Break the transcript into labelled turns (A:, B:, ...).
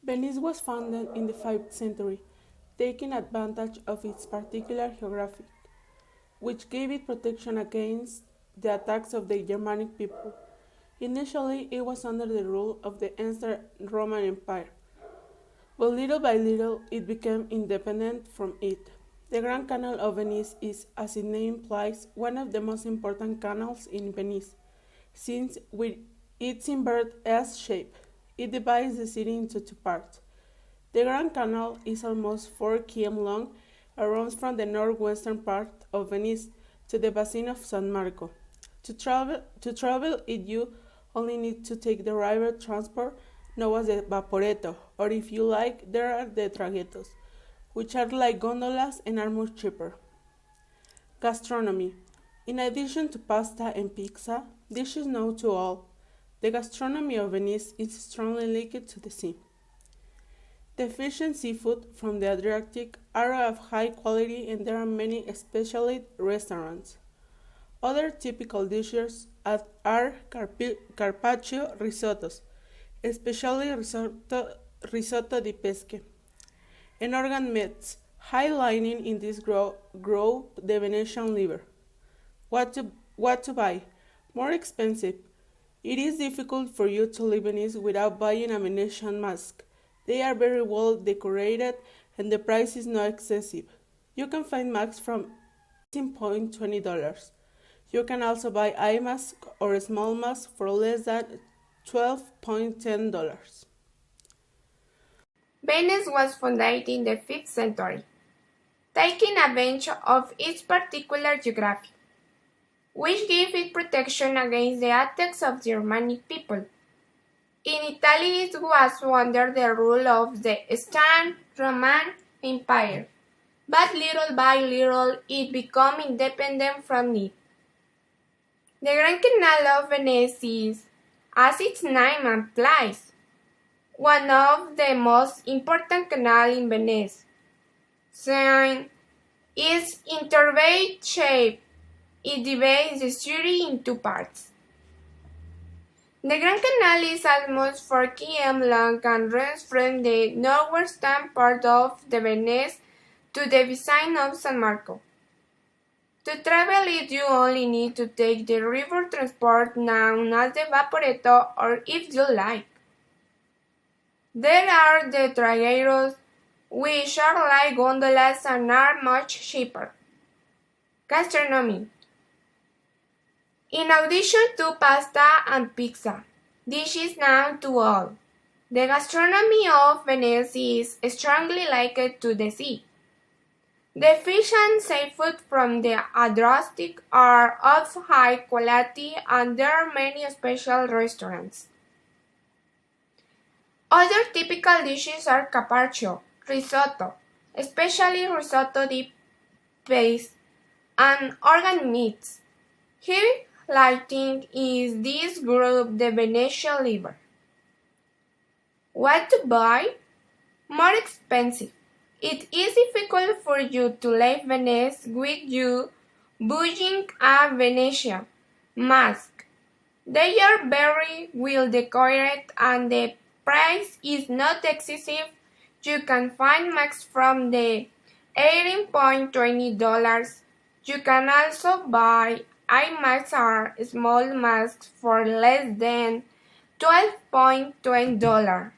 A: Venice was founded in the 5th century, taking advantage of its particular geography, which gave it protection against the attacks of the Germanic people. Initially, it was under the rule of the ancient Roman Empire, but little by little it became independent from it. The Grand Canal of Venice is, as its name implies, one of the most important canals in Venice, since with its inverted S shape, it divides the city into two parts. The Grand Canal is almost 4 km long and runs from the northwestern part of Venice to the basin of San Marco. To travel it you only need to take the river transport known as the Vaporetto, or if you like, there are the traghettos, which are like gondolas and are much cheaper. Gastronomy. In addition to pasta and pizza, dishes known to all, the gastronomy of Venice is strongly linked to the sea. The fish and seafood from the Adriatic are of high quality and there are many specialty restaurants. Other typical dishes are carpaccio risottos, especially risotto di pesce, and organ meats, highlighting in this group the Venetian liver. What to buy? More expensive. It is difficult for you to live in Venice without buying a Venetian mask. They are very well decorated and the price is not excessive. You can find masks from $18.20. You can also buy eye mask or small mask for less than $12.10.
B: Venice was founded in the 5th century, taking advantage of its particular geography, which gave it protection against the attacks of the Germanic people. In Italy it was under the rule of the Eastern Roman Empire, but little by little it became independent from it. The Grand Canal of Venice is, as its name implies, one of the most important canals in Venice, since its inverted shape it divides the city in two parts. The Grand Canal is almost 4 km long and runs from the northwestern part of the Venice to the basin of San Marco. To travel it you only need to take the river transport known as the Vaporetto, or if you like, there are the traghettos, which are like gondolas and are much cheaper. Gastronomy. In addition to pasta and pizza, dishes known to all, the gastronomy of Venice is strongly linked to the sea. The fish and seafood from the Adriatic are of high quality and there are many special restaurants. Other typical dishes are carpaccio, risotto, especially risotto di pesce, and organ meats. Highlighting is this group the Venetian liver. What to buy? More expensive. It is difficult for you to leave Venice with you buying a Venetian mask. They are very well decorated and the price is not excessive. You can find masks from the $18.20. You can also buy eye masks or small masks for less than $12.20.